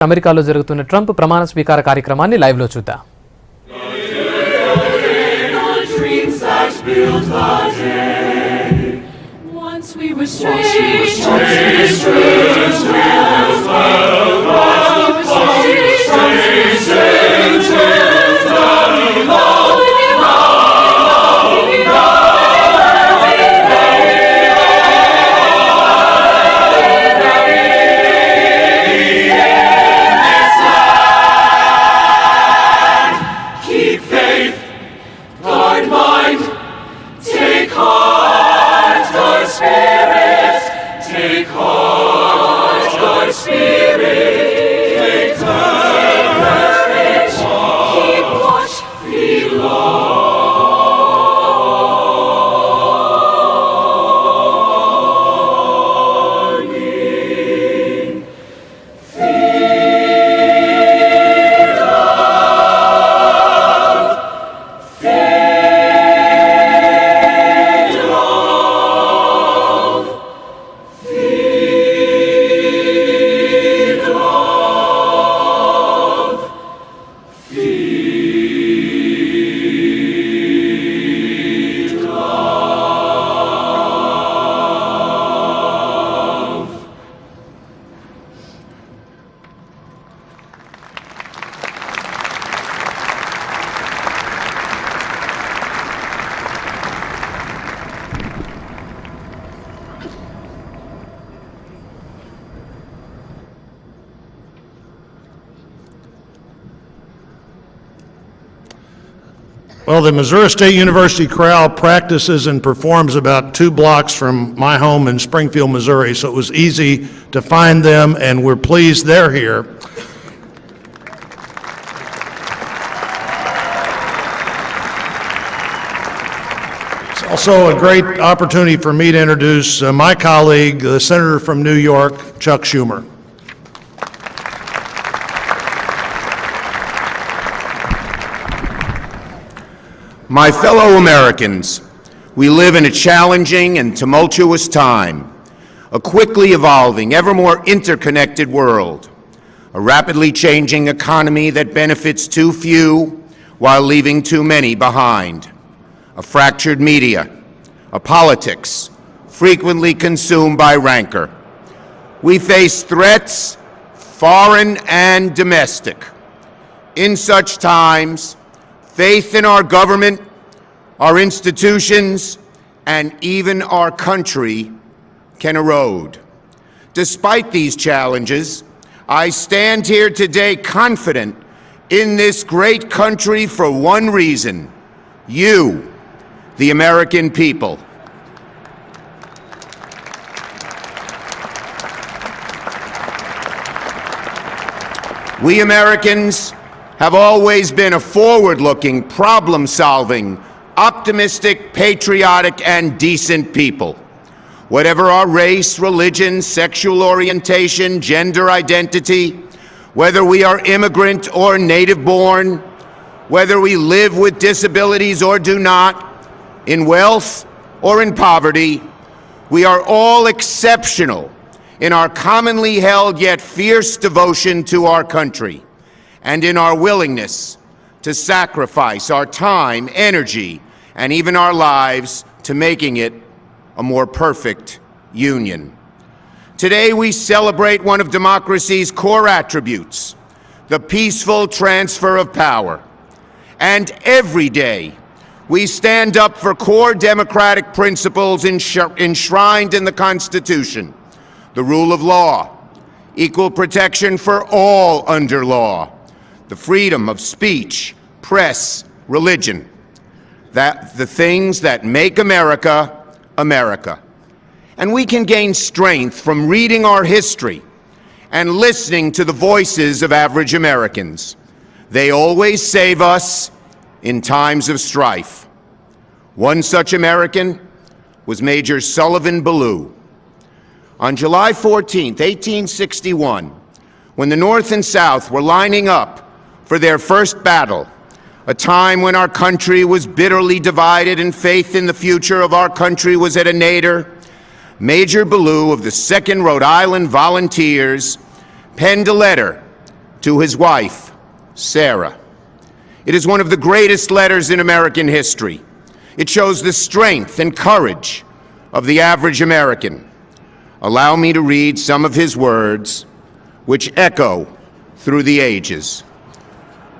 అమెరికాలో జరుగుతున్న ట్రంప్ ప్రమాణ స్వీకార కార్యక్రమాన్ని లైవ్ లో చూద్దాం. Well, the Missouri State University Chorale practices and performs about 2 blocks from my home in Springfield, Missouri, so it was easy to find them, and we're pleased they're here. It's also a great opportunity for me to introduce my colleague, the Senator from New York, Chuck Schumer. My fellow Americans, we live in a challenging and tumultuous time, a quickly evolving, ever more interconnected world, a rapidly changing economy that benefits too few while leaving too many behind, a fractured media, a politics frequently consumed by rancor. We face threats, foreign and domestic. In such times, faith in our government, our institutions, and even our country can erode. Despite these challenges, I stand here today confident in this great country for one reason: you, the American people. We Americans have always been a forward-looking, problem-solving, optimistic, patriotic, and decent people. Whatever our race, religion, sexual orientation, gender identity, whether we are immigrant or native-born, whether we live with disabilities or do not, in wealth or in poverty, we are all exceptional in our commonly held yet fierce devotion to our country, and in our willingness to sacrifice our time, energy, and even our lives to making it a more perfect union. Today we celebrate one of democracy's core attributes, the peaceful transfer of power. And every day we stand up for core democratic principles enshrined in the Constitution: the rule of law, equal protection for all under law, the freedom of speech, press, religion, that the things that make America, America. And we can gain strength from reading our history and listening to the voices of average Americans. They always save us in times of strife. One such American was Major Sullivan Ballou. On July 14, 1861, when the North and South were lining up for their first battle, a time when our country was bitterly divided and faith in the future of our country was at a nadir, Major Ballou of the 2nd Rhode Island Volunteers penned a letter to his wife, Sarah. It is one of the greatest letters in American history. It shows the strength and courage of the average American. Allow me to read some of his words, which echo through the ages.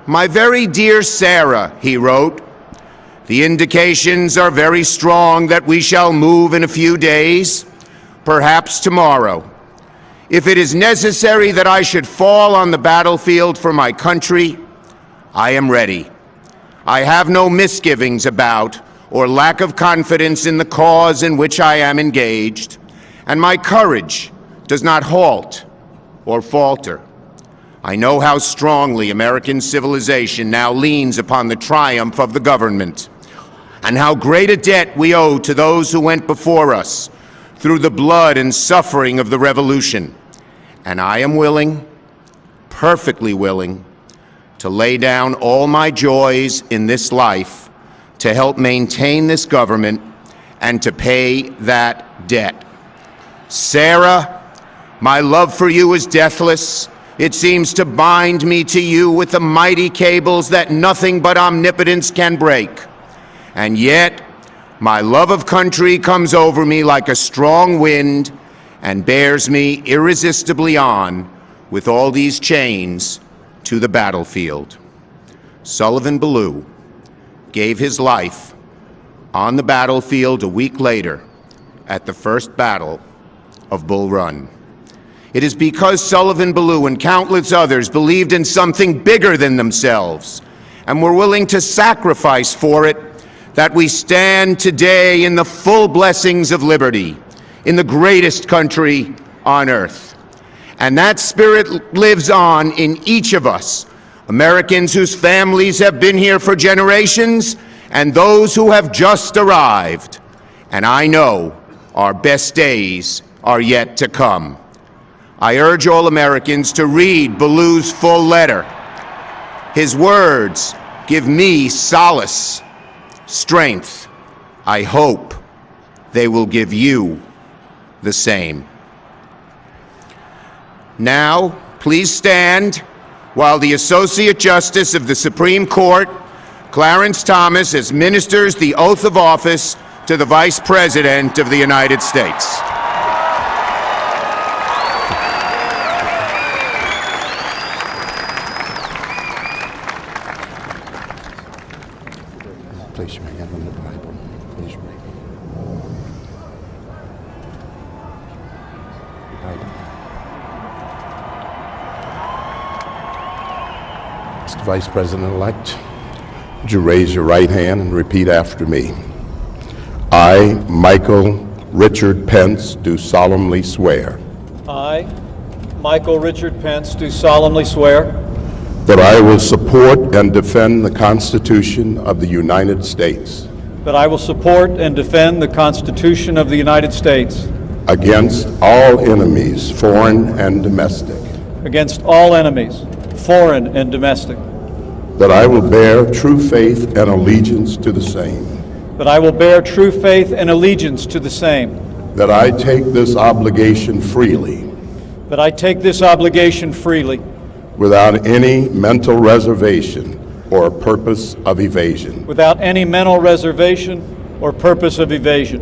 "My very dear Sarah," he wrote, "the indications are very strong that we shall move in a few days, perhaps tomorrow. If it is necessary that I should fall on the battlefield for my country, I am ready. I have no misgivings about or lack of confidence in the cause in which I am engaged, and my courage does not halt or falter. I know how strongly American civilization now leans upon the triumph of the government, and how great a debt we owe to those who went before us through the blood and suffering of the revolution. And I am willing, perfectly willing, to lay down all my joys in this life to help maintain this government and to pay that debt. Sarah, my love for you is deathless. It seems to bind me to you with the mighty cables that nothing but omnipotence can break. And yet, my love of country comes over me like a strong wind and bears me irresistibly on with all these chains to the battlefield." Sullivan Ballou gave his life on the battlefield a week later at the First Battle of Bull Run. It is because Sullivan Ballou and countless others believed in something bigger than themselves and were willing to sacrifice for it that we stand today in the full blessings of liberty, in the greatest country on earth. And that spirit lives on in each of us, Americans whose families have been here for generations and those who have just arrived. And I know our best days are yet to come. I urge all Americans to read Ballou's full letter. His words give me solace, strength. I hope they will give you the same. Now, please stand while the Associate Justice of the Supreme Court, Clarence Thomas, administers the oath of office to the Vice President of the United States. Place your hand on the Bible. Please read. Mr. Vice President-elect, would you raise your right hand and repeat after me? I, Michael Richard Pence, do solemnly swear I, Michael Richard Pence, do solemnly swear that I will support and defend the Constitution of the United States that I will support and defend the Constitution of the United States against all enemies, foreign and domestic, against all enemies, foreign and domestic, that I will bear true faith and allegiance to the same, that I will bear true faith and allegiance to the same, that I take this obligation freely that I take this obligation freely without any mental reservation or purpose of evasion, without any mental reservation or purpose of evasion,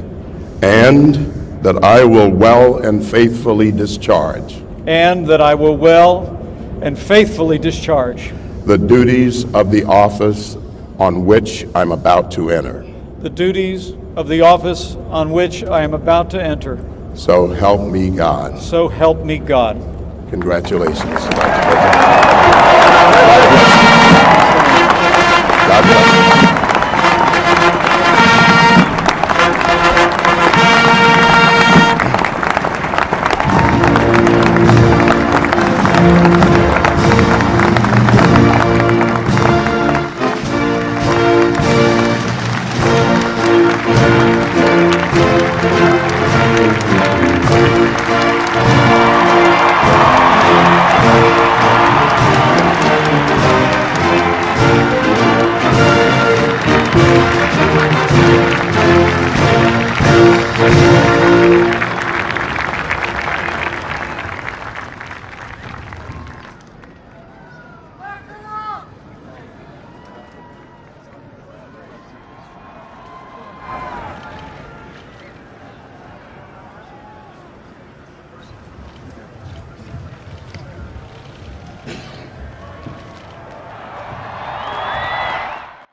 and that I will well and faithfully discharge and that I will well and faithfully discharge the duties of the office on which I'm about to enter. the duties of the office on which I am about to enter. So help me God. So help me God. Congratulations, Vice President. God bless you.